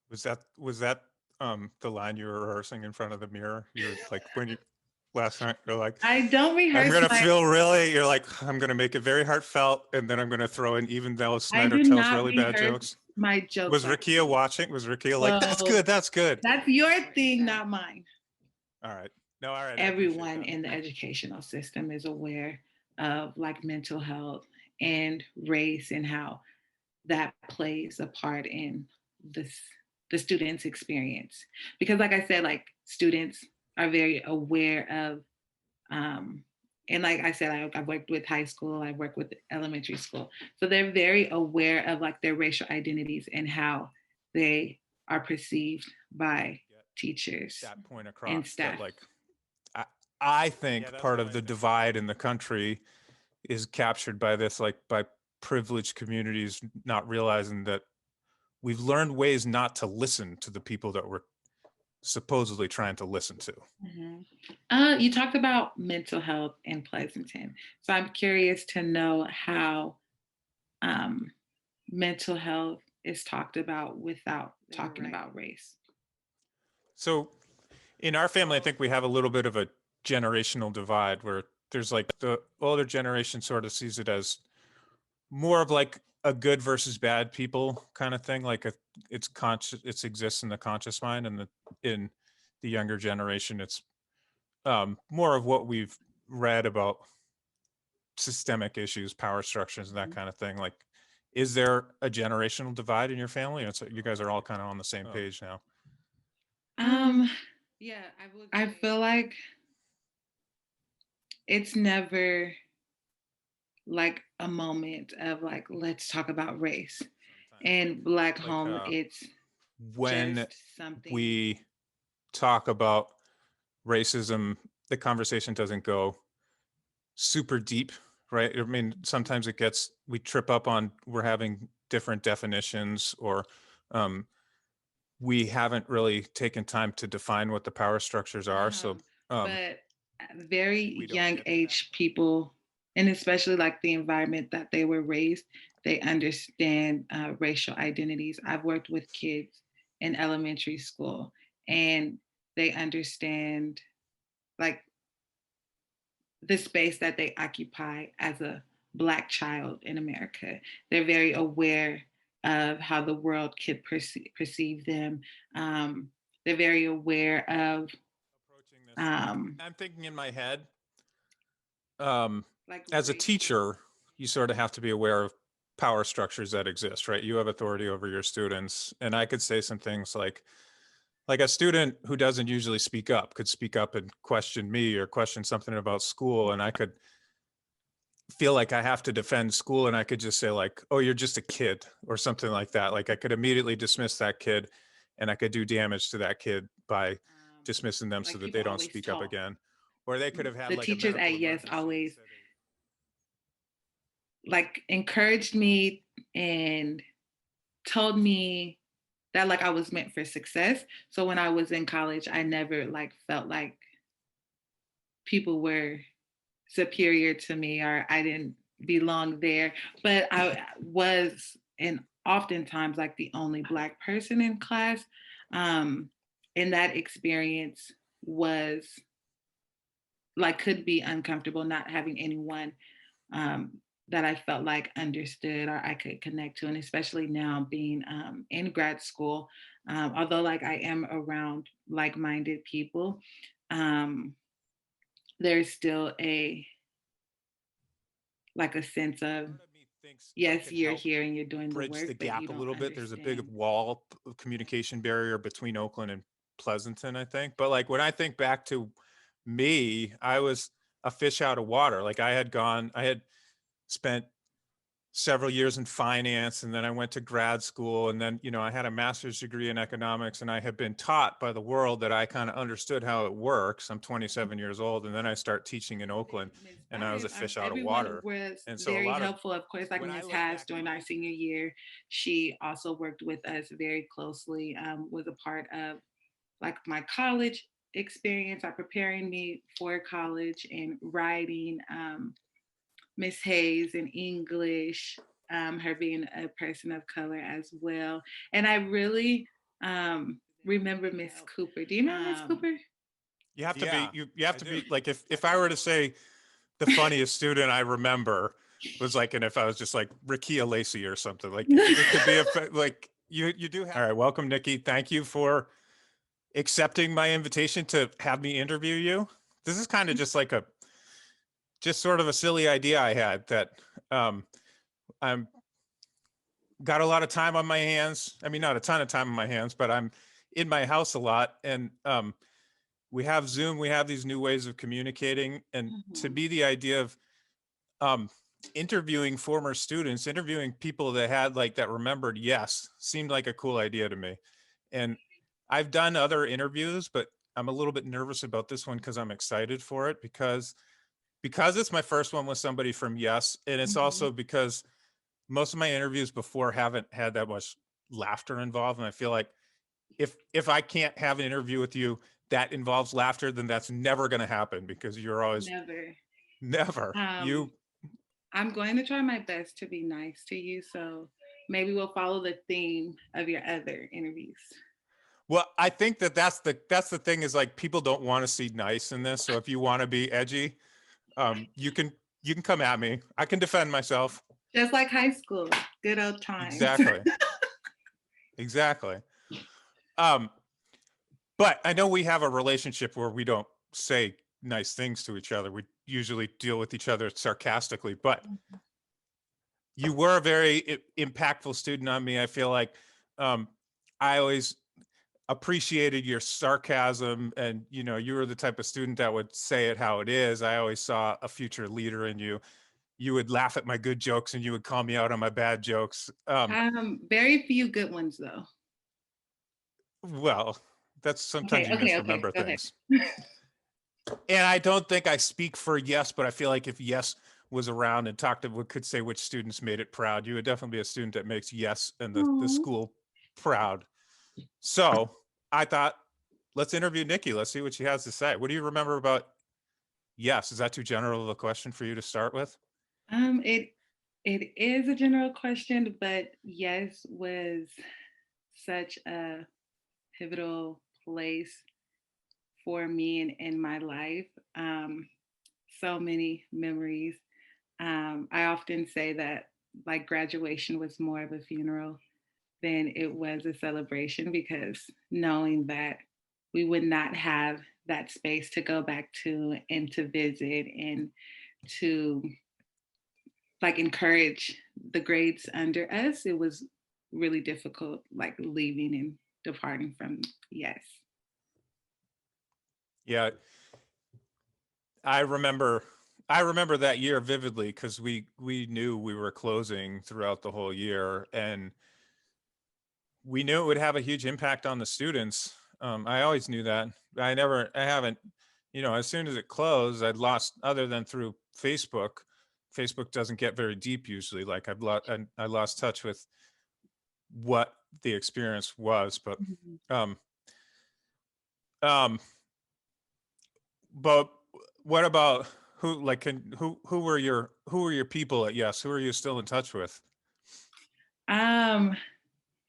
Was that the line you were rehearsing in front of the mirror? You were like when you last night you're like, I don't I'm rehearse gonna my, feel really, you're like, I'm gonna make it very heartfelt, and then I'm gonna throw in even though I Snyder do tells not really bad rehearse jokes. my jokes Was like Rakia watching? Was Rakia like, that's so good, that's good? that's your thing, not mine. All right. No, all right, I appreciate Everyone that. in the educational system is aware of like mental health and race and how that plays a part in this the students experience, because like I said, like students are very aware of um and like I said, I've worked with high school, I work with elementary school, so they're very aware of like their racial identities and how they are perceived by Get teachers that point and across that staff. like I, I think part of the divide in the country is captured by this, like by privileged communities not realizing that we've learned ways not to listen to the people that we're supposedly trying to listen to. Mhm. You talked about mental health in Pleasanton. So I'm curious to know how um, mental health is talked about without talking about race. So in our family, I think we have a little bit of a generational divide where there's like the older generation sort of sees it as more of like a good versus bad people kind of thing. Like it's conscious, it exists in the conscious mind, and in the younger generation, it's more of what we've read about systemic issues, power structures, and that Mhm. kind of thing. Like, is there a generational divide in your family? And so you guys are all kind of on the same page now. Um, I feel like it's never like a moment of like, let's talk about race. In Black Like home, it's when just something. we talk about racism, the conversation doesn't go super deep, right? I mean, sometimes it gets, we trip up on, we're having different definitions, or um, we haven't really taken time to define what the power structures are. So um, But very we don't young get to that age point. people, and especially like the environment that they were raised, they understand racial identities. I've worked with kids in elementary school, and they understand like the space that they occupy as a Black child in America. They're very aware of how the world could perceive them. They're very aware of Approaching this, like, um, I'm thinking in my head, um, like as a racial. teacher, you sort of have to be aware of power structures that exist, right? You have authority over your students. And I could say some things like a student who doesn't usually speak up could speak up and question me or question something about school, and I could feel like I have to defend school, and I could just say like, oh, you're just a kid or something like that. Like I could immediately dismiss that kid, and I could do damage to that kid by dismissing them so Like that people they don't always speak up talk. again. Or they could have had The like a teachers medical at Yes emergency and always said they like encouraged me and told me that like I was meant for success. So when I was in college, I never like felt like people were superior to me or I didn't belong there. But I was, and oftentimes like the only Black person in class. Um, and that experience was like could be uncomfortable not having anyone um, that I felt like understood or I could connect to, and especially now being in grad school, although like I am around like-minded people, um, there's still a like a sense of part of me thinks I yes, could you're help here and you're doing the bridge work, the but gap you a don't little bit. There's a big understand. wall of communication barrier between Oakland and Pleasanton, I think. But like when I think back to me, I was a fish out of water. Like I had spent several years in finance, and then I went to grad school, and then I had a master's degree in economics, and I had been taught by the world that I kind of understood how it works. I'm 27 years old, and then I start teaching in Oakland, Miss and I was a Barnes, fish out of everyone water. was And so a very lot of helpful. Of course, like when I Miss look Hass back at during our my senior year, she also worked with us very closely. Was a part of like my college experience, are preparing me for college and writing. Miss Hayes in English, her being a person of color as well, and I really Remember Miss Cooper. Do you remember Miss Cooper? You have to be you have to be like if I were to say the funniest student I remember was like, and if I was just like Nikki Lacy or something, like it could be a like you do have. All right, welcome, Nikki. Thank you for accepting my invitation to have me interview you. This is kind of just like a just sort of a silly idea I had that I'm got a lot of time on my hands. I mean, not a ton of time on my hands, but I'm in my house a lot, and we have Zoom. We have these new ways of communicating, and to be the idea of um, interviewing former students, interviewing people that had like that remembered yes, seemed like a cool idea to me. And I've done other interviews, but I'm a little bit nervous about this one because I'm excited for it because it's my first one with somebody from Yes, and it's also because most of my interviews before haven't had that much laughter involved, and I feel like if I can't have an interview with you that involves laughter, then that's never going to happen because you're always Never. never you. I'm going to try my best to be nice to you. So maybe we'll follow the theme of your other interviews. Well, I think that's the thing is like people don't want to see nice in this. So if you want to be edgy, you can come at me. I can defend myself. Just like high school, good old times. Exactly. Exactly. Um, but I know we have a relationship where we don't say nice things to each other. We usually deal with each other sarcastically, but you were a very impactful student on me. I feel like I always appreciated your sarcasm, and you were the type of student that would say it how it is. I always saw a future leader in you. You would laugh at my good jokes and you would call me out on my bad jokes. Very few good ones though. Well, that's sometimes Okay, you okay, okay. misremember Go ahead. things. And I don't think I speak for Yes, but I feel like if Yes was around and could say which students made it proud, you would definitely be a student that makes Yes and the school proud. So I thought, let's interview Nikki. Let's see what she has to say. What do you remember about Yes? Is that too general of a question for you to start with? It is a general question, but Yes was such a pivotal place for me in my life. So many memories. I often say that like graduation was more of a funeral than it was a celebration because knowing that we would not have that space to go back to and to visit and to like encourage the grades under us, it was really difficult, like leaving and departing from Yes. Yeah, I remember I remember that year vividly because we knew we were closing throughout the whole year, and we knew it would have a huge impact on the students. I always knew that. I haven't, as soon as it closed, I'd lost, other than through Facebook. Facebook doesn't get very deep usually. Like I lost touch with what the experience was, but, Mhm. um, um, but what about who were your people at Yes? Who are you still in touch with? Um,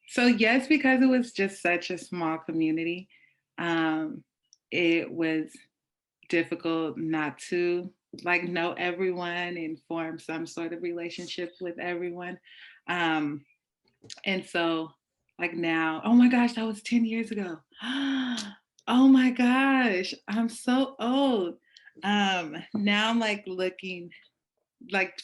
so yes, because it was just such a small community, um, it was difficult not to like know everyone and form some sort of relationship with everyone. Um, and so like now, oh my gosh, that was 10 years ago. Oh my gosh, I'm so old. Now I'm like looking like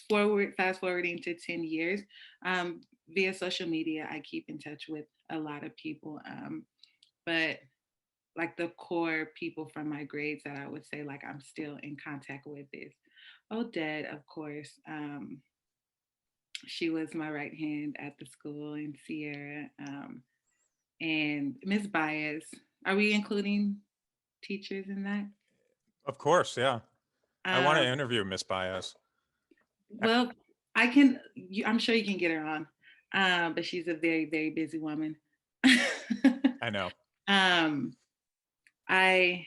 fast forwarding to 10 years. Um, via social media, I keep in touch with a lot of people. But like the core people from my grades that I would say like I'm still in contact with is Odette, of course. She was my right hand at the school, and Sierra, and Miss Baez. Are we including teachers in that? Of course, yeah. I want to Um, interview Miss Baez. well, I can. I'm sure you can get her on, but she's a very, very busy woman. I know. um, I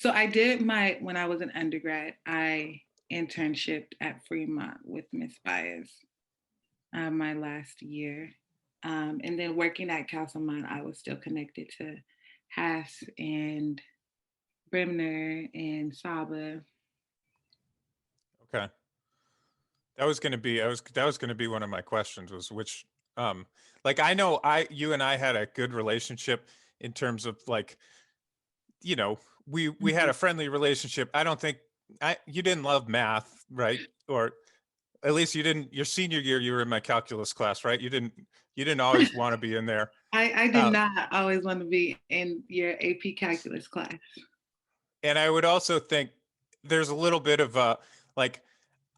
I did my when I was an undergrad. I internshiped at Fremont with Miss Baez my last year. And then working at Castlemont, I was still connected to Haas and Bremner and Saba. Okay. That was going to be one of my questions was which like I know you and I had a good relationship in terms of like, you know, we had Mhm. a friendly relationship. I don't think I you didn't love math, right? Or at least you didn't your senior year you were in my calculus class, right? You didn't always want to be in there. I did Uh, not always want to be in your AP calculus class. and I would also think there's a little bit of like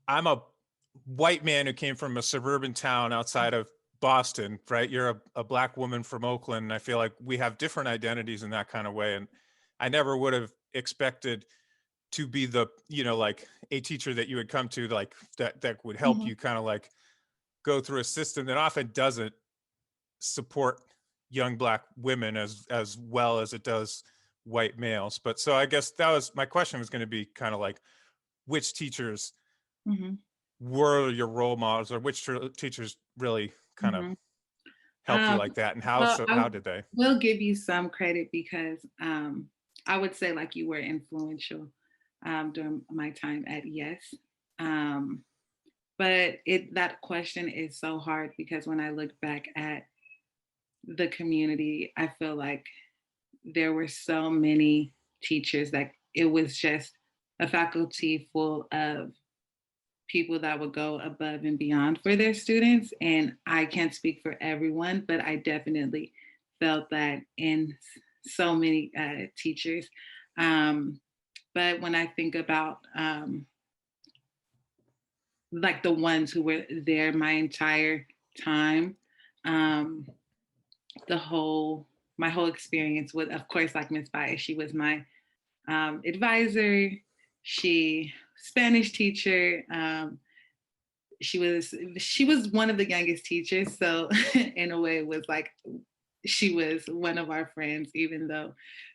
I'm a white man who came from a suburban town outside of Boston, right? You're a black woman from Oakland. And I feel like we have different identities in that kind of way. And I never would have expected to be the, you know, like a teacher that you would come to like that would help Mhm, you kind of like go through a system that often doesn't support young black women as well as it does white males. But so I guess that was my question was going to be kind of like which teachers mhm, were your role models or which teachers really kind of mhm. helped you like that and how Well, so I how did they? will give you some credit because I would say like you were influential during my time at Yes. Um, but that question is so hard because when I look back at the community, I feel like there were so many teachers that it was just a faculty full of people that would go above and beyond for their students. And I can't speak for everyone, but I definitely felt that in so many teachers. Um, but when I think about like the ones who were there my entire time, um, the whole my whole experience with, of course, like Miss Baez, she was my advisor. She Spanish teacher. She was one of the youngest teachers, so in a way, it was like she was one of our friends, even though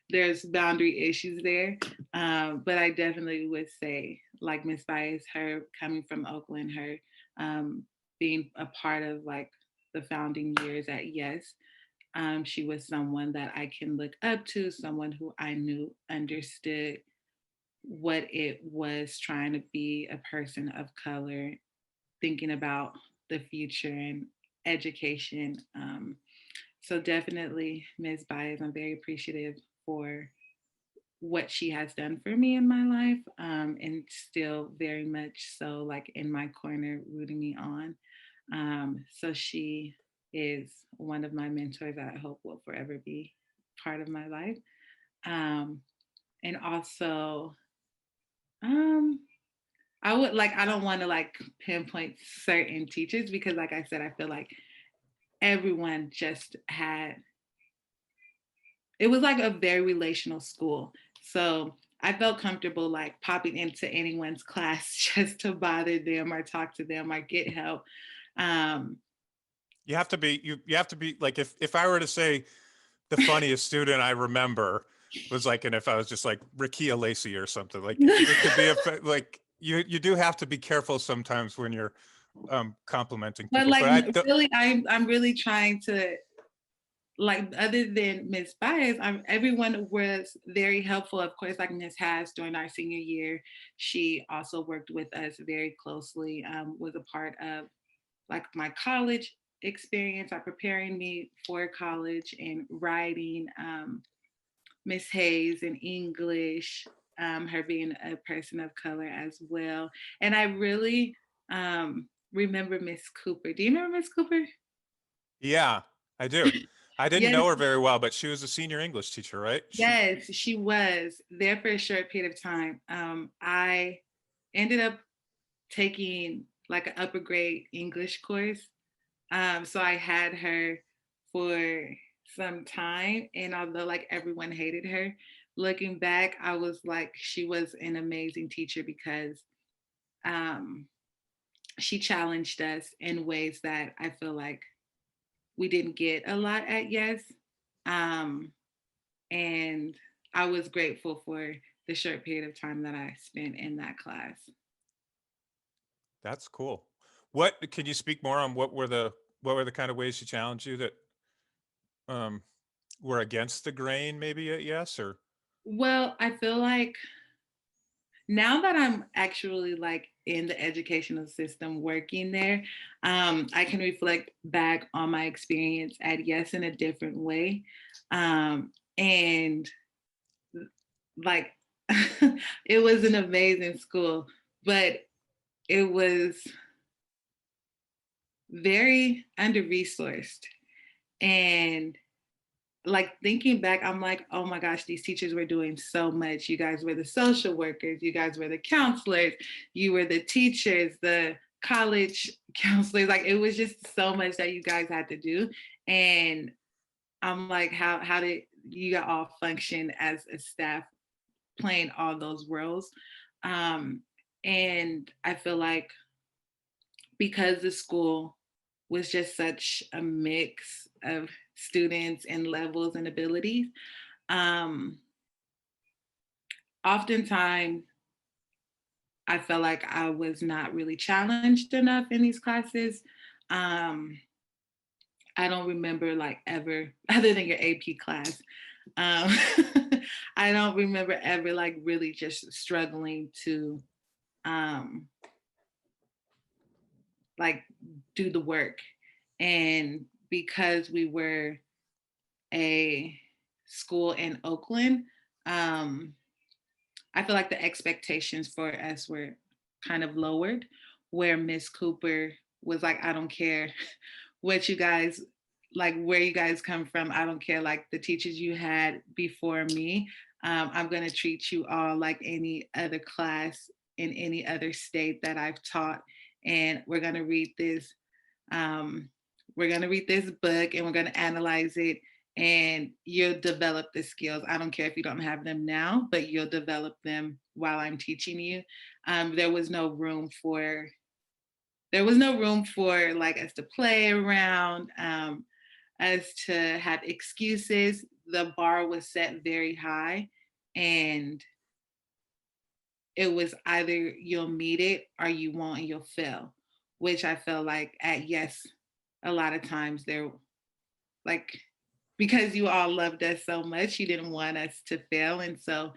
there's boundary issues there. But I definitely would say, like Miss Baez, her coming from Oakland, her being a part of like the founding years at Yes, she was someone that I can look up to, someone who I knew understood what it was trying to be a person of color, thinking about the future and education. So definitely, Ms. Baez, I'm very appreciative for what she has done for me in my life, and still very much so like in my corner, rooting me on. So she is one of my mentors that I hope will forever be part of my life. Um, and also, um, I don't want to like pinpoint certain teachers because, like I said, I feel like everyone just had it was like a very relational school. So I felt comfortable like popping into anyone's class just to bother them or talk to them or get help. Um, You have to be you have to be like if I were to say the funniest student I remember was like and if I was just like Ricky Lacy or something like it could be a like you do have to be careful sometimes when you're complimenting but people like but really, I'm really trying to like other than Miss Bias, everyone was very helpful. Of course, like Miss Has during our senior year, she also worked with us very closely. Was a part of like my college experience, preparing me for college and writing. Miss Hayes in English, her being a person of color as well, and I really remember Miss Cooper. Do you remember Miss Cooper? yeah I do I didn't Yes, know her very well but she was a senior English teacher right she yes, she was there for a short period of time. I ended up taking like an upper grade English course. So I had her for some time. And although like everyone hated her, looking back, I was like, she was an amazing teacher because um, she challenged us in ways that I feel like we didn't get a lot at Yes. Um, And I was grateful for the short period of time that I spent in that class. That's cool. What can you speak more on? What were the What were the kind of ways she challenged you that um, were against the grain? Maybe yes, or Well, I feel like now that I'm actually like in the educational system working there, I can reflect back on my experience at Yes in a different way. And like it was an amazing school, but it was very under resourced. And like thinking back, I'm like, oh my gosh, these teachers were doing so much. You guys were the social workers, you guys were the counselors, you were the teachers, the college counselors. Like it was just so much that you guys had to do. And I'm like, how did you all function as a staff playing all those roles? Um, and I feel like because the school was just such a mix of students and levels and abilities, um, oftentimes I felt like I was not really challenged enough in these classes. Um, I don't remember like ever, other than your AP class, um, I don't remember ever like really just struggling to um, like do the work. And because we were a school in Oakland, um, I feel like the expectations for us were kind of lowered, where Miss Cooper was like, I don't care what you guys like, where you guys come from. I don't care like the teachers you had before me. I'm going to treat you all like any other class in any other state that I've taught. And um, we're going to read this book and we're going to analyze it, and you'll develop the skills. I don't care if you don't have them now, but you'll develop them while I'm teaching you. There was no room for like us to play around, us to have excuses. The bar was set very high, and it was either you'll meet it or you won't and you'll fail, which I feel like at Yes, a lot of times they're like, because you all loved us so much, you didn't want us to fail. And so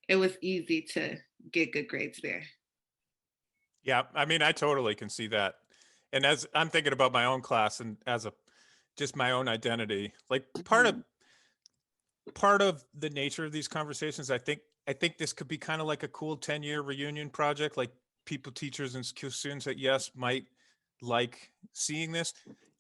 it was easy to get good grades there. yeah, I mean, I totally can see that. And as I'm thinking about my own class and as a just my own identity, like Mhm. part of the nature of these conversations, I think this could be kind of like a cool 10-year reunion project, like people, teachers, and students at Yes might like seeing this.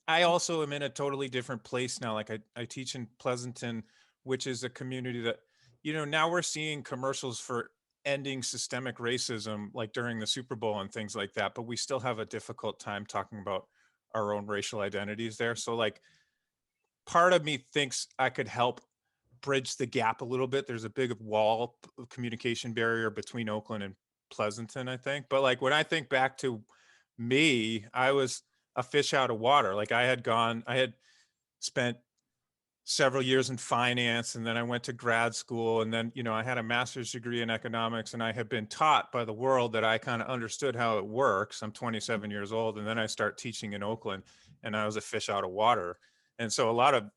I also am in a totally different place now. Like I teach in Pleasanton, which is a community that, now we're seeing commercials for ending systemic racism, like during the Super Bowl and things like that. But we still have a difficult time talking about our own racial identities there. So like part of me thinks I could help bridge the gap a little bit. There's a big wall communication barrier between Oakland and Pleasanton, I think. But like when I think back to me, I was a fish out of water. Like I had spent several years in finance, and then I went to grad school, and then I had a master's degree in economics, and I had been taught by the world that I kind of understood how it works. I'm 27 years old, and then I start teaching in Oakland, and I was a fish out of water. And so a lot of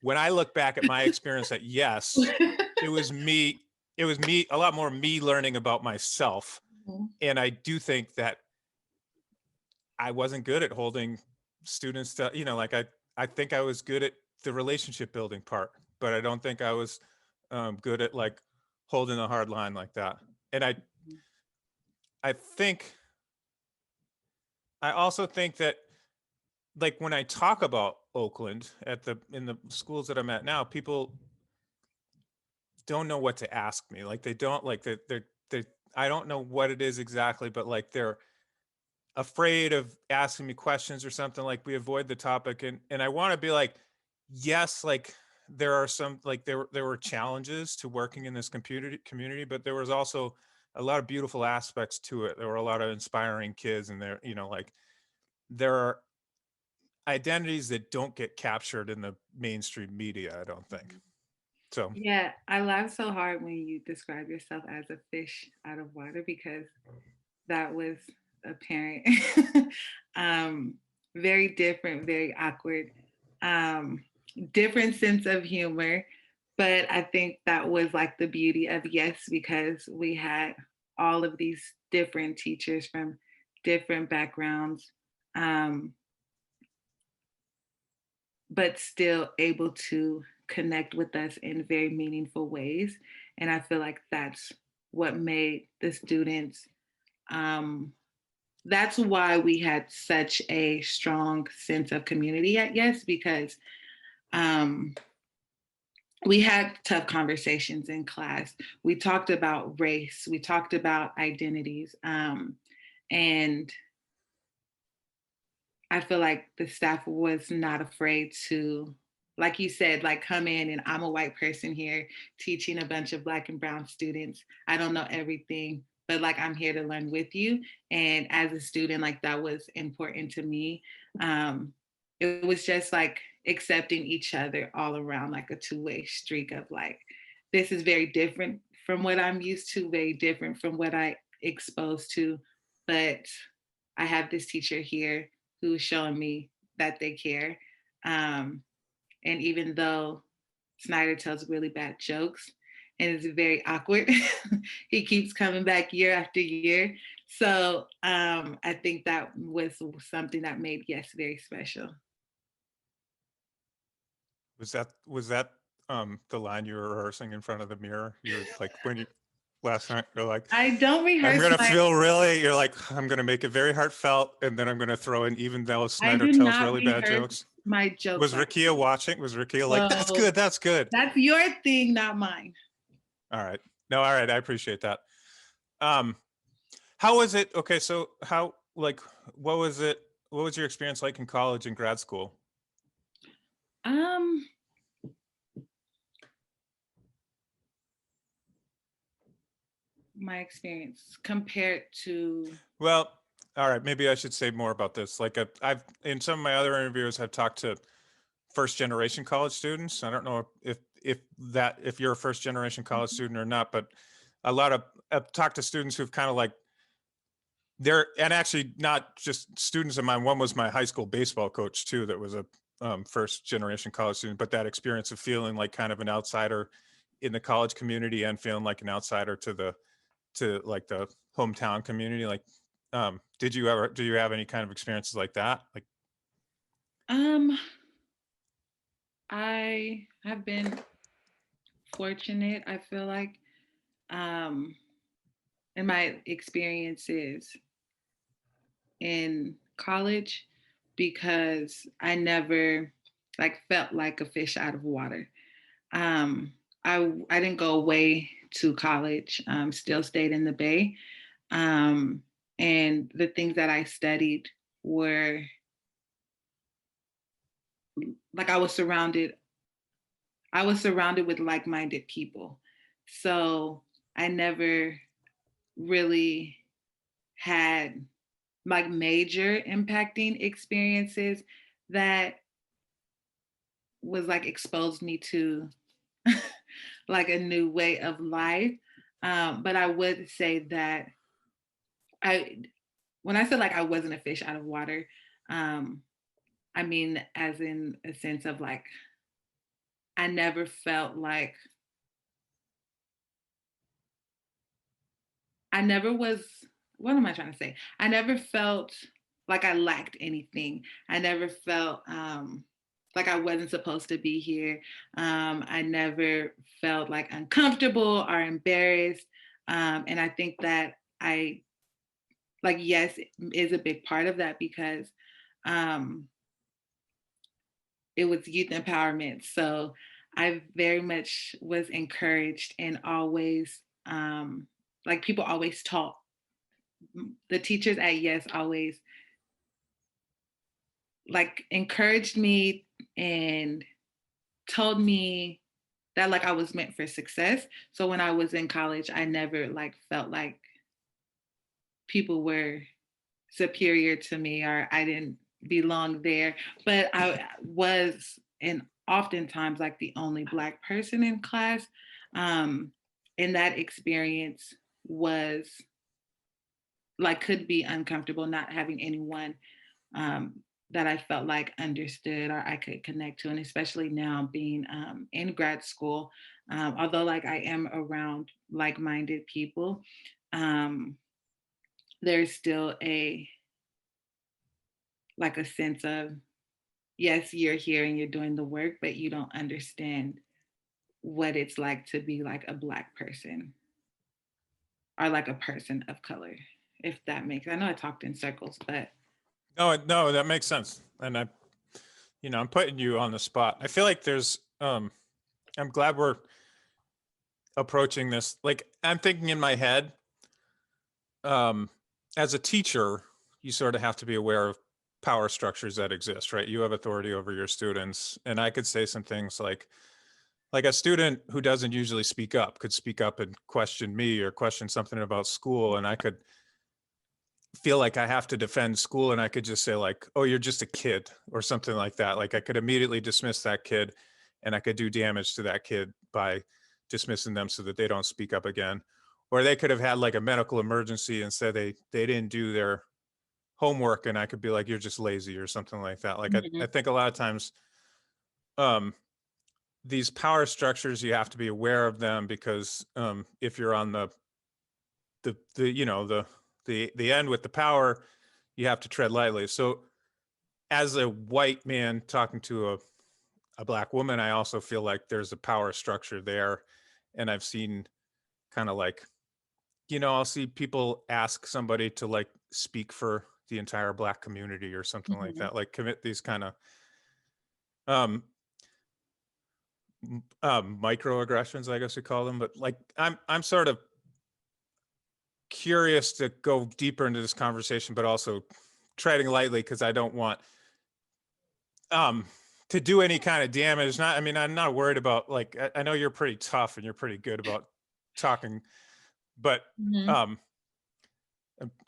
when I look back at my experience at Yes, it was me. It was me, a lot more me learning about myself. And I do think that I wasn't good at holding students to, like I think I was good at the relationship building part, but I don't think I was good at like holding a hard line like that. And I think, I also think that like when I talk about Oakland in the schools that I'm at now, people don't know what to ask me. Like they don't like they I don't know what it is exactly, but like they're afraid of asking me questions or something. Like we avoid the topic, and I want to be like, yes, like there are some like there were challenges to working in this community, but there was also a lot of beautiful aspects to it. There were a lot of inspiring kids, and there, like there are identities that don't get captured in the mainstream media, I don't think. So Yeah, I laughed so hard when you describe yourself as a fish out of water because that was apparent. um, very different, very awkward. Um, Different sense of humor, but I think that was like the beauty of Yes because we had all of these different teachers from different backgrounds, um, but still able to connect with us in very meaningful ways. And I feel like that's what made the students um, that's why we had such a strong sense of community at Yes, because um, we had tough conversations in class. We talked about race, we talked about identities. And I feel like the staff was not afraid to, like you said, like come in and I'm a white person here teaching a bunch of Black and Brown students. I don't know everything, but like I'm here to learn with you. And as a student, like that was important to me. Um, it was just like accepting each other all around, like a two-way streak of like, this is very different from what I'm used to, very different from what I exposed to, but I have this teacher here who's showing me that they care. Um, and even though Snyder tells really bad jokes and it's very awkward, he keeps coming back year after year. So I think that was something that made Yes very special. Was that the line you were rehearsing in front of the mirror? You were like when you last night you're like, I don't I'm rehearse gonna my, feel really, you're like, I'm gonna make it very heartfelt, and then I'm gonna throw in even though I Snyder do tells not really bad rehearse jokes. my jokes Was like Rakia watching? Was Rakia like, that's so. good, that's good? That's your thing, not mine. All right. No, all right, I appreciate that. Um, how was it? Okay, so how like what was it? What was your experience like in college and grad school? Um, my experience compared to Well, all right, maybe I should say more about this. Like I've in some of my other interviews, I've talked to first generation college students. I don't know if you're a first generation college student or not, but a lot of I've talked to students who've kind of like they're and actually not just students of mine. One was my high school baseball coach too, that was a first generation college student. But that experience of feeling like kind of an outsider in the college community and feeling like an outsider to like the hometown community. Like, did you ever do you have any kind of experiences like that? Like, um I have been fortunate, I feel like, um, in my experiences in college because I never like felt like a fish out of water. Um, I didn't go away to college. Still stayed in the Bay, um, and the things that I studied were like I was surrounded with like-minded people. So I never really had like major impacting experiences that was like exposed me to like a new way of life. But I would say that I, when I said like I wasn't a fish out of water, um, I mean as in a sense of like I never felt like I never was, what am I trying to say? I never felt like I lacked anything. I never felt like I wasn't supposed to be here. I never felt like uncomfortable or embarrassed. And I think that I, like, yes, is a big part of that because um, it was youth empowerment. So I very much was encouraged and always, like, people always taught the teachers at Yes always like encouraged me and told me that like I was meant for success. So when I was in college, I never like felt like people were superior to me or I didn't belong there. But I was and oftentimes like the only Black person in class. Um, and that experience was like could be uncomfortable not having anyone um, that I felt like understood or I could connect to, and especially now being in grad school, although like I am around like-minded people, um, there's still a like a sense of yes, you're here and you're doing the work, but you don't understand what it's like to be like a black person or like a person of color, if that makes. I know I talked in circles, but No, no, that makes sense. And I'm putting you on the spot. I feel like I'm glad we're approaching this. Like, I'm thinking in my head, um, as a teacher, you sort of have to be aware of power structures that exist, right? You have authority over your students. And I could say some things like a student who doesn't usually speak up could speak up and question me or question something about school. And I could feel like I have to defend school, and I could just say like, "Oh, you're just a kid," or something like that. Like I could immediately dismiss that kid, and I could do damage to that kid by dismissing them so that they don't speak up again. Or they could have had like a medical emergency and said they didn't do their homework, and I could be like, "You're just lazy," or something like that. Like I mhm, think a lot of times um these power structures, you have to be aware of them because if you're on the end with the power, you have to tread lightly. So as a white man talking to a black woman, I also feel like there's a power structure there. And I've seen kind of like, I'll see people ask somebody to like speak for the entire black community or something like mhm. that, like commit these kind of um microaggressions, I guess we call them. But like I'm sort of curious to go deeper into this conversation, but also treading lightly because I don't want um to do any kind of damage. Not, I mean, I'm not worried about like I know you're pretty tough and you're pretty good about talking, but Mhm. um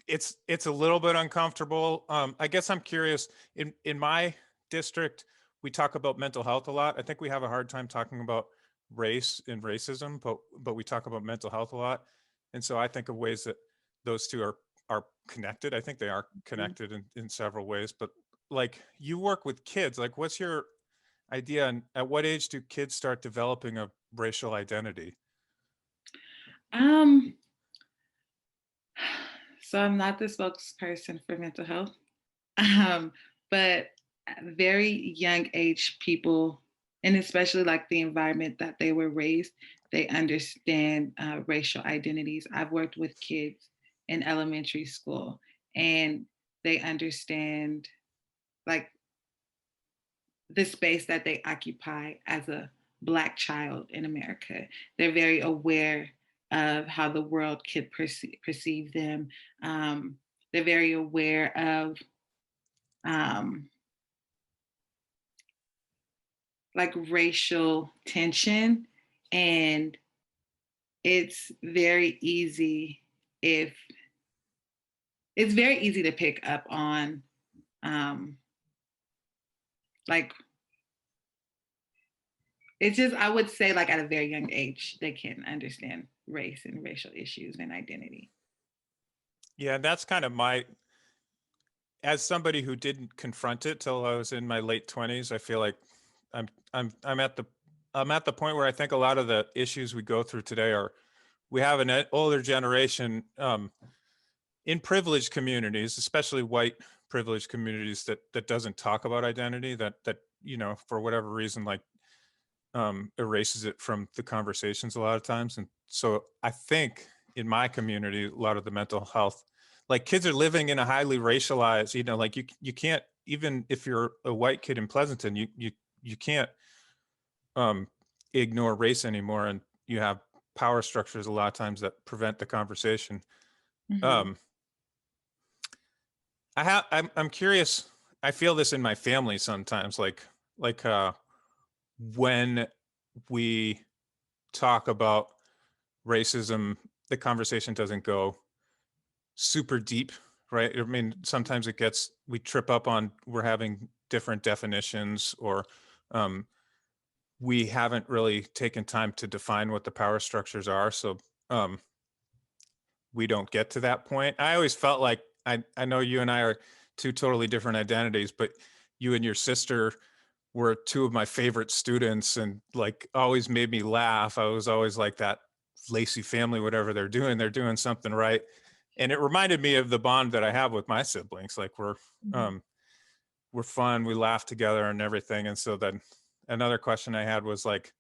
it's a little bit uncomfortable. I guess I'm curious, in my district, we talk about mental health a lot. I think we have a hard time talking about race and racism, but we talk about mental health a lot. And so I think of ways that those two are connected. I think they are Mhm. connected in several ways. But like, you work with kids, like what's your idea, and at what age do kids start developing a racial identity? Um, so I'm not the spokesperson for mental health, um, but at very young age, people, and especially like the environment that they were raised, they understand racial identities. I've worked with kids in elementary school, and they understand like the space that they occupy as a Black child in America. They're very aware of how the world could perceive them. Um, they're very aware of um, like racial tension, and it's very easy if it's very easy to pick up on um, like it's just I would say like at a very young age they can understand race and racial issues and identity. Yeah, that's kind of my, as somebody who didn't confront it till I was in my late 20s, I feel like I'm I'm at the point where I think a lot of the issues we go through today are, we have an older generation in privileged communities, especially white privileged communities, that doesn't talk about identity, that for whatever reason, like erases it from the conversations a lot of times. And so I think in my community, a lot of the mental health, like kids are living in a highly racialized, like you can't, even if you're a white kid in Pleasanton, you can't um, ignore race anymore, and you have power structures a lot of times that prevent the conversation. Mhm. Um, I'm curious. I feel this in my family sometimes, like when we talk about racism, the conversation doesn't go super deep, right? I mean, sometimes we trip up on, we're having different definitions, or um, we haven't really taken time to define what the power structures are. So um, we don't get to that point. I always felt like, I know you and I are two totally different identities, but you and your sister were two of my favorite students and like always made me laugh. I was always like that Lacy family, whatever they're doing something right. And it reminded me of the bond that I have with my siblings. Like Mhm. um, we're fun, we laugh together and everything. And so then another question I had was like,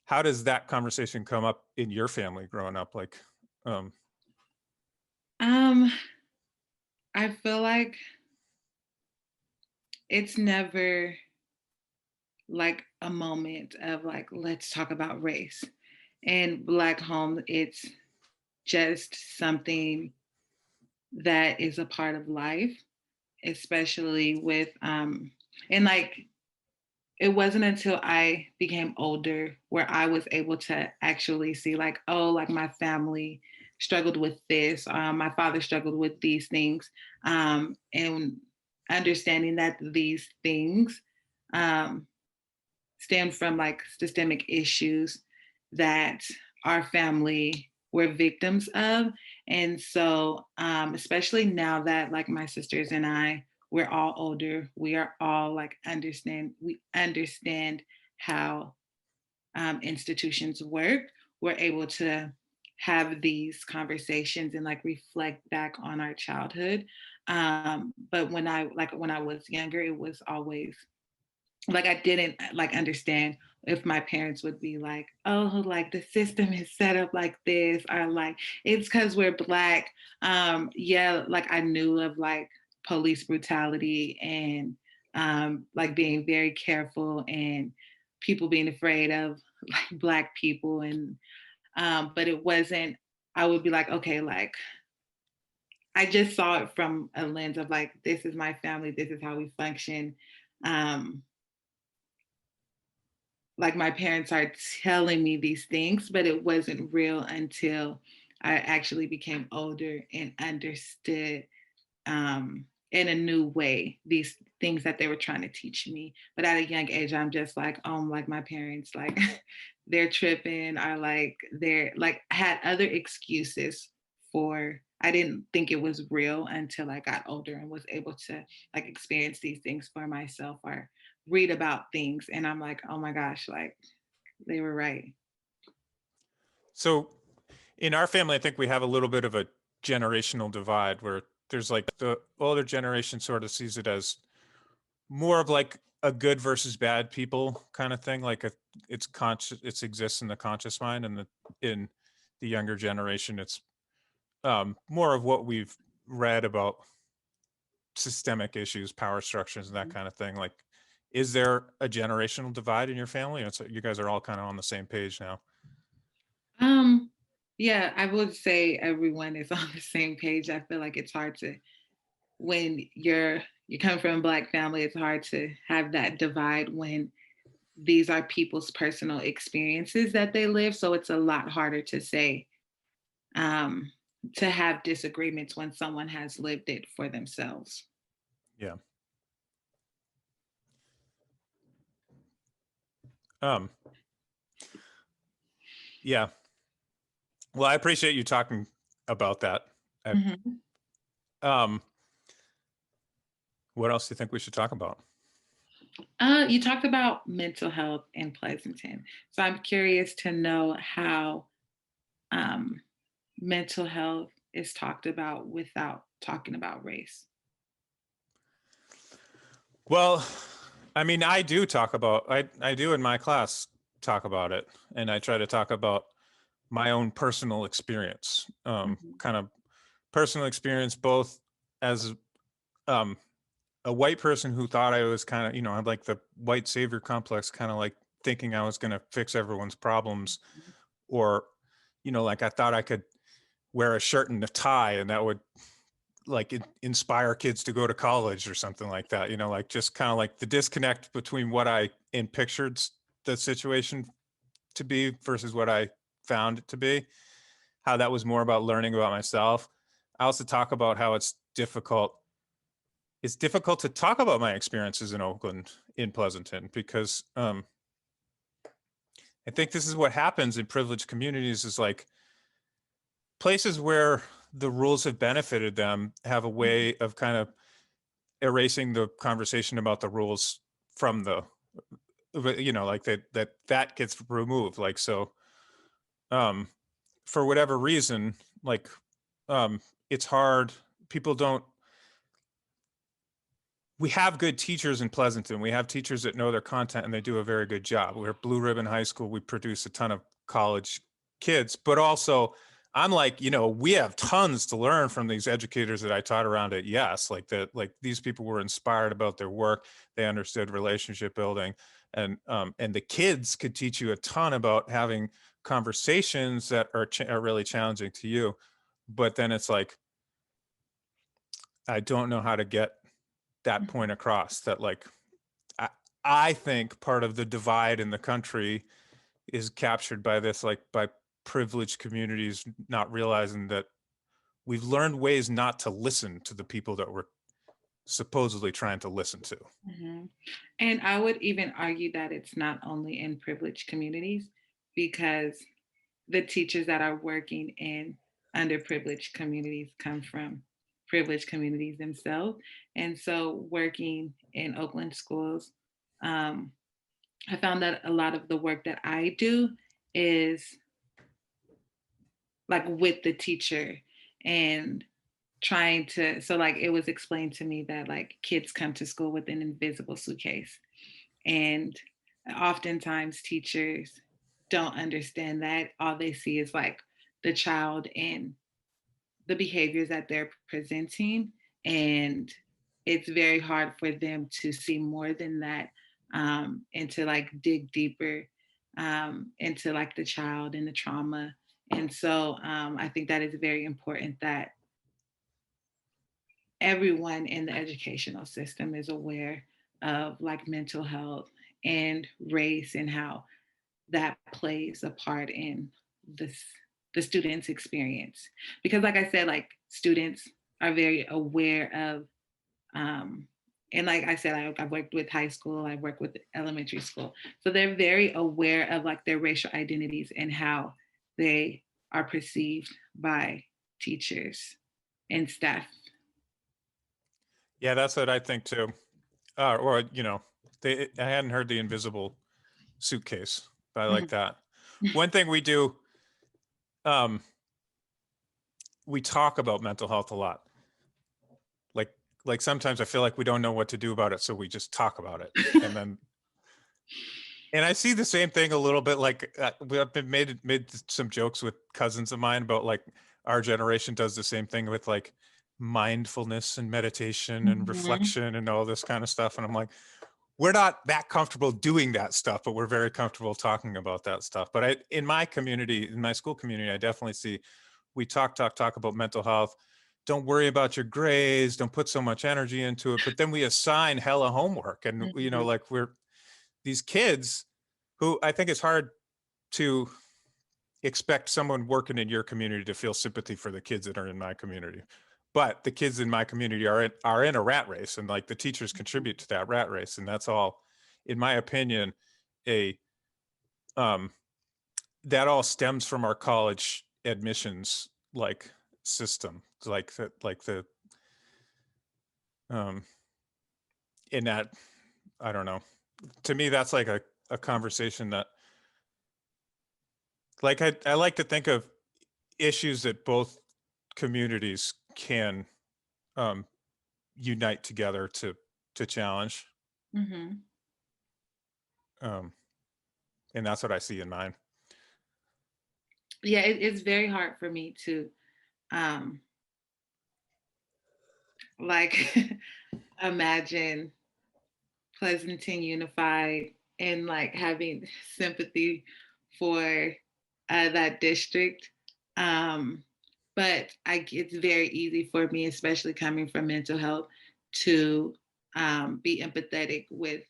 how does that conversation come up in your family growing up? Like, um, Um, I feel like it's never like a moment of like, let's talk about race. In Black home, it's just something that is a part of life, especially with and like it wasn't until I became older where I was able to actually see, like, oh, like my family struggled with this. My father struggled with these things. And understanding that these things um, stem from like systemic issues that our family were victims of. And so, especially now that like my sisters and I, we're all older, we are all like we understand how institutions work. We're able to have these conversations and like reflect back on our childhood. But when I was younger, it was always like I didn't like understand if my parents would be like, oh, like the system is set up like this, or like it's because we're black. Yeah, like I knew of like police brutality and like being very careful and people being afraid of like black people and but it wasn't, I would be like, okay, like I just saw it from a lens of like, this is my family, this is how we function. Um, like my parents are telling me these things, but it wasn't real until I actually became older and understood in a new way these things that they were trying to teach me. But at a young age, I'm just like, oh, like my parents, like they're tripping, or like they're like had other excuses for. I didn't think it was real until I got older and was able to like experience these things for myself or read about things. And I'm like, oh my gosh, like they were right. so in our family, I think we have a little bit of a generational divide where there's like the older generation sort of sees it as more of like a good versus bad people kind of thing. Like it's conscious, it exists in the conscious mind, and in the younger generation, it's more of what we've read about systemic issues, power structures, and that kind of thing. Like, is there a generational divide in your family? And so you guys are all kind of on the same page now. Um, yeah, I would say everyone is on the same page. I feel like it's hard to when you come from a black family, it's hard to have that divide when these are people's personal experiences that they live. So it's a lot harder to say um, to have disagreements when someone has lived it for themselves. Yeah. Um, yeah. Well, I appreciate you talking about that. I, Mhm. um, what else do you think we should talk about? You talked about mental health in Pleasanton. So I'm curious to know how um, mental health is talked about without talking about race. Well, I mean, I do talk about, I do in my class talk about it, and I try to talk about my own personal experience, Mhm. kind of personal experience, both as um, a white person who thought I was kind of, had like the white savior complex, kind of like thinking I was going to fix everyone's problems, or, like I thought I could wear a shirt and a tie and that would like inspire kids to go to college or something like that, like just kind of like the disconnect between what I in pictured the situation to be versus what I found it to be, how that was more about learning about myself. I also talk about how it's difficult to talk about my experiences in Oakland, in Pleasanton, because I think this is what happens in privileged communities is like places where the rules have benefited them have a way of kind of erasing the conversation about the rules from the, like that gets removed. Like, so, um, for whatever reason, like, it's hard. People don't, we have good teachers in Pleasanton. We have teachers that know their content and they do a very good job. We're Blue Ribbon High School. We produce a ton of college kids, but also I'm like, we have tons to learn from these educators that I taught around at Yes. Like that, like these people were inspired about their work. They understood relationship building, and the kids could teach you a ton about having conversations that are really challenging to you. But then it's like, I don't know how to get that point across, that like, I, I think part of the divide in the country is captured by this, like by privileged communities not realizing that we've learned ways not to listen to the people that we're supposedly trying to listen to. Mhm. And I would even argue that it's not only in privileged communities, because the teachers that are working in underprivileged communities come from privileged communities themselves. And so, working in Oakland schools, um, I found that a lot of the work that I do is like with the teacher, and trying to, so like it was explained to me that like kids come to school with an invisible suitcase, and oftentimes teachers don't understand that. All they see is like the child and the behaviors that they're presenting. And it's very hard for them to see more than that, and to like dig deeper, into like the child and the trauma. And so, I think that is very important that everyone in the educational system is aware of like mental health and race, and how that plays a part in this the student's experience. Because like I said, like students are very aware of, um and like I said, I've worked with high school, I work with elementary school, so they're very aware of like their racial identities and how they are perceived by teachers and staff. Yeah, that's what I think too. Or, I hadn't heard the invisible suitcase, but I like Mhm. that. One thing we do, um, we talk about mental health a lot. Like, like sometimes I feel like we don't know what to do about it, so we just talk about it. And then, and I see the same thing a little bit. Like, I've been made some jokes with cousins of mine about like our generation does the same thing with like mindfulness and meditation and Mhm. reflection and all this kind of stuff. And I'm like, we're not that comfortable doing that stuff, but we're very comfortable talking about that stuff. But in my community, in my school community, I definitely see we talk about mental health. Don't worry about your grades. Don't put so much energy into it. But then we assign hella homework, and Mhm. like we're these kids who I think it's hard to expect someone working in your community to feel sympathy for the kids that are in my community. But the kids in my community are in a rat race, and like the teachers contribute to that rat race, and that's all, in my opinion, a um that all stems from our college admissions like system, like the um in that, I don't know, to me that's like a conversation that, like, I like to think of issues that both communities can um unite together to challenge, Mhm. um and that's what I see in mine. Yeah, it's very hard for me to, um like imagine Pleasanton Unified and like having sympathy for that district. Um, but it's very easy for me, especially coming from mental health, to be empathetic with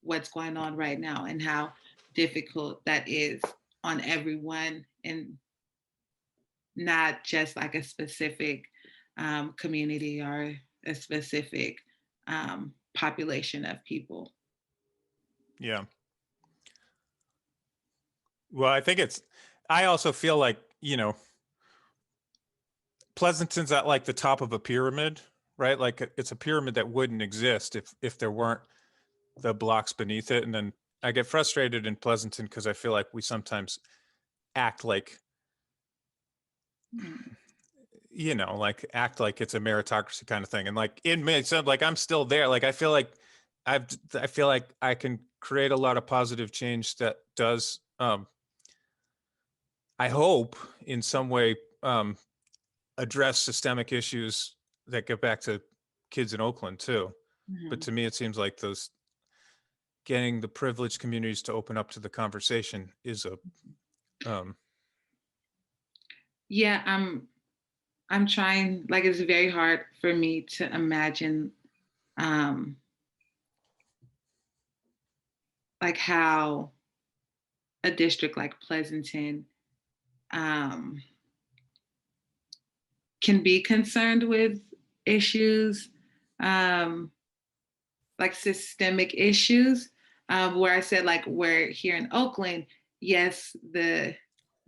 what's going on right now and how difficult that is on everyone, and not just like a specific, community or a specific, population of people. Yeah. Well, I think it's, I also feel like, Pleasanton's at like the top of a pyramid, right? Like it's a pyramid that wouldn't exist if there weren't the blocks beneath it. And then I get frustrated in Pleasanton because I feel like we sometimes act like, Mm. like act like it's a meritocracy kind of thing. And like it makes sense, like I'm still there. Like I feel like I can create a lot of positive change that does, I hope in some way, address systemic issues that get back to kids in Oakland too. But Mhm. to me, it seems like those getting the privileged communities to open up to the conversation is a, um, Yeah, I'm trying, like it's very hard for me to imagine um like how a district like Pleasanton um can be concerned with issues, um like systemic issues, where I said like we're here in Oakland, yes, the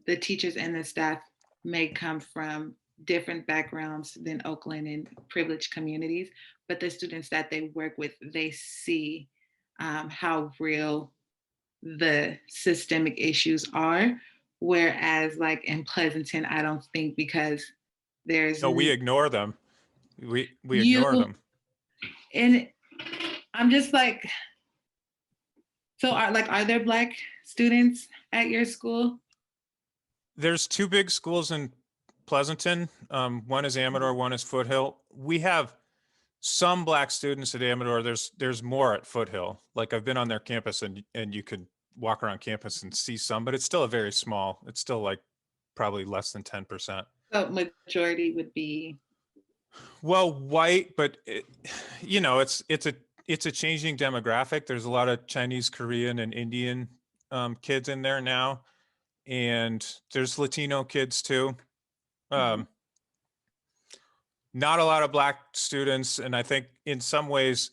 teachers and the staff may come from different backgrounds than Oakland and privileged communities, but the students that they work with, they see how real the systemic issues are. Whereas, like in Pleasanton, I don't think because there's no, we ignore them. We you ignore them. and I'm just like, so are there Black students at your school? There's two big schools in Pleasanton. One is Amador, one is Foothill. We have some Black students at Amador. There's more at Foothill. Like I've been on their campus and you could walk around campus and see some, but it's still a very small. It's still like probably less than 10%. So majority would be. Well, white, but it's a changing demographic. There's a lot of Chinese, Korean, and Indian kids in there now, and there's Latino kids too. Mhm. Um, Not a lot of Black students, and I think in some ways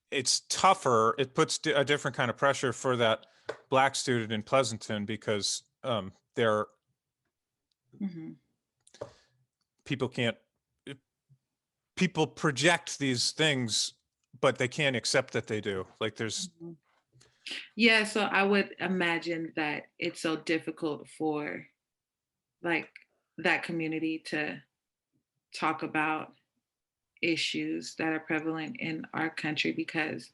it's tougher. It puts a different kind of pressure for that Black student in Pleasanton because they're Mhm. people can't people project these things, but they can't accept that they do. Like there's Mhm. Yeah, so I would imagine that it's so difficult for like that community to talk about issues that are prevalent in our country because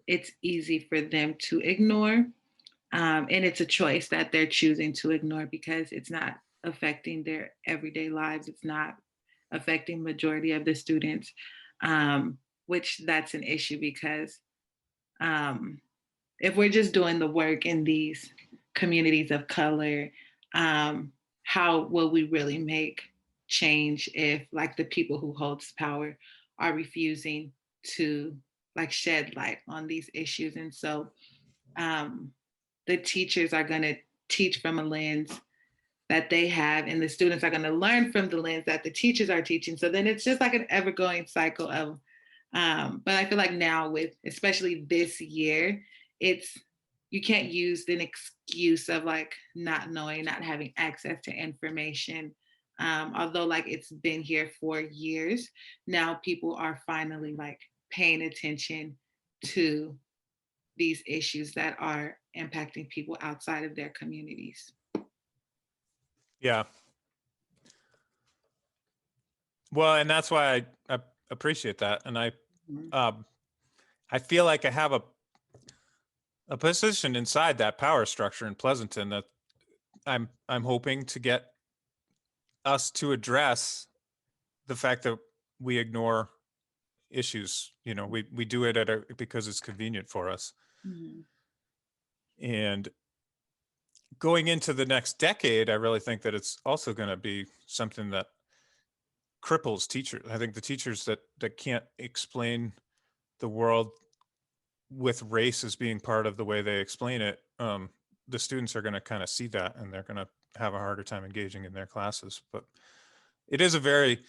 it's easy for them to ignore. And it's a choice that they're choosing to ignore because it's not affecting their everyday lives. It's not affecting majority of the students, which that's an issue because um, if we're just doing the work in these communities of color, how will we really make change if like the people who holds power are refusing to like shed light on these issues? And so um, the teachers are going to teach from a lens that they have, and the students are going to learn from the lens that the teachers are teaching. So then it's just like an ever going cycle of, but I feel like now with especially this year, it's you can't use an excuse of like not knowing, not having access to information. Although like it's been here for years, now people are finally like paying attention to these issues that are impacting people outside of their communities. yeah. Well, and that's why I appreciate that, and Mhm. um, I feel like I have a position inside that power structure in Pleasanton that I'm hoping to get us to address the fact that we ignore issues. We do it because it's convenient for us. Mhm. And going into the next decade, I really think that it's also going to be something that cripples teachers. I think the teachers that can't explain the world with race as being part of the way they explain it, the students are going to kind of see that and they're going to have a harder time engaging in their classes. But it is a very,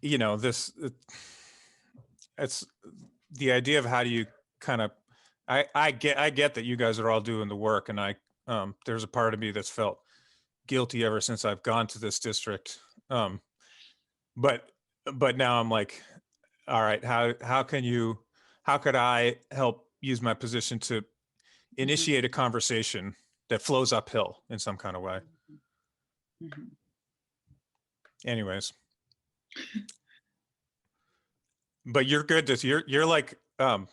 this it's the idea of how do you kind of, I get that you guys are all doing the work, and there's a part of me that's felt guilty ever since I've gone to this district. But but now I'm like, all right, how could I help use my position to Mhm, initiate a conversation that flows uphill in some kind of way? mhm. Anyways, but you're good. You're like an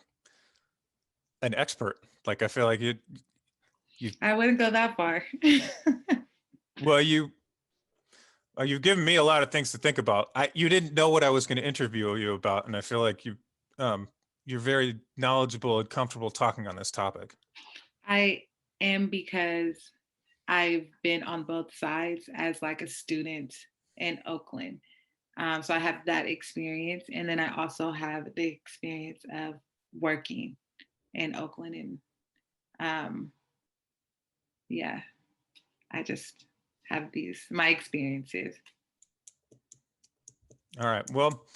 expert. Like I feel like you I wouldn't go that far. well you've given me a lot of things to think about. You didn't know what I was going to interview you about, and I feel like um you're very knowledgeable and comfortable talking on this topic. I am because I've been on both sides as like a student in Oakland. So I have that experience. And then I also have the experience of working in Oakland. And um, yeah, I just have my experiences. All right. Well,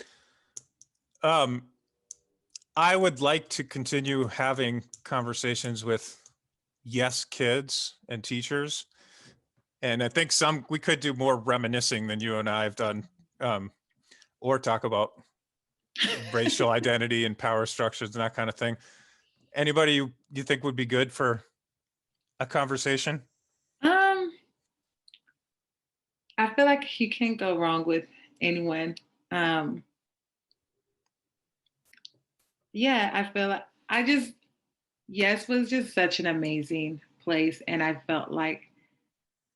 um, I would like to continue having conversations with yes kids and teachers. And I think we could do more reminiscing than you and I have done, or talk about racial identity and power structures and that kind of thing. Anybody you think would be good for a conversation? um, I feel like you can't go wrong with anyone. Um, yeah, I feel like yes was just such an amazing place. And I felt like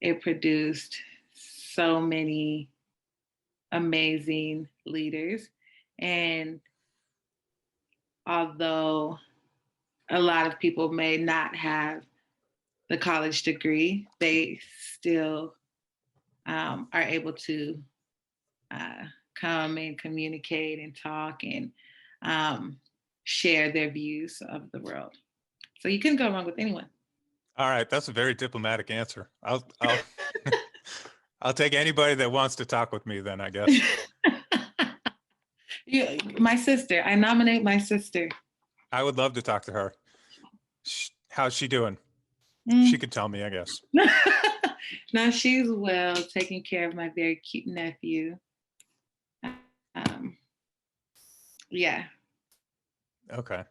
it produced so many amazing leaders. And although a lot of people may not have the college degree, they still are able to uh, come and communicate and talk and um, share their views of the world. So you couldn't go wrong with anyone. All right, that's a very diplomatic answer. I'll I'll take anybody that wants to talk with me then, I guess. My sister, I nominate my sister. I would love to talk to her. How's she doing? She Mm. could tell me, I guess. Now she's well taking care of my very cute nephew. Um, yeah. Okay.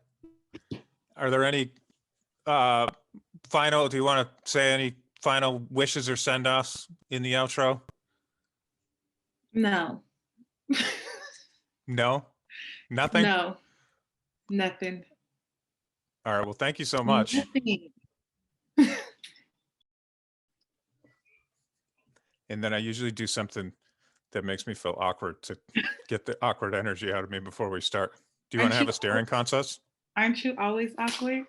Are there any uh do you want to say any final wishes or send offs in the outro? No. No? Nothing? No. Nothing. All right. Well, thank you so much. Nothing. And then I usually do something that makes me feel awkward to get the awkward energy out of me before we start. Do you want to Aren't you have a staring contest? aren't you always awkward?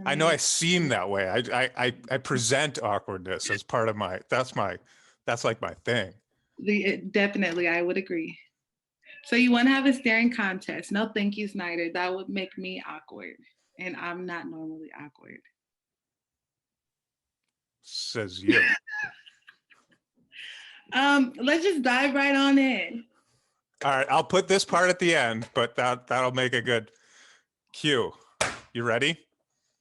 I I know I mean, seem that way. I present awkwardness as part of that's like my thing. definitely I would agree. So you want to have a staring contest. No, thank you, Snyder. That would make me awkward. And I'm not normally awkward. Says you. Let's just dive right on in. All right, I'll put this part at the end, but that'll make a good cue. You ready?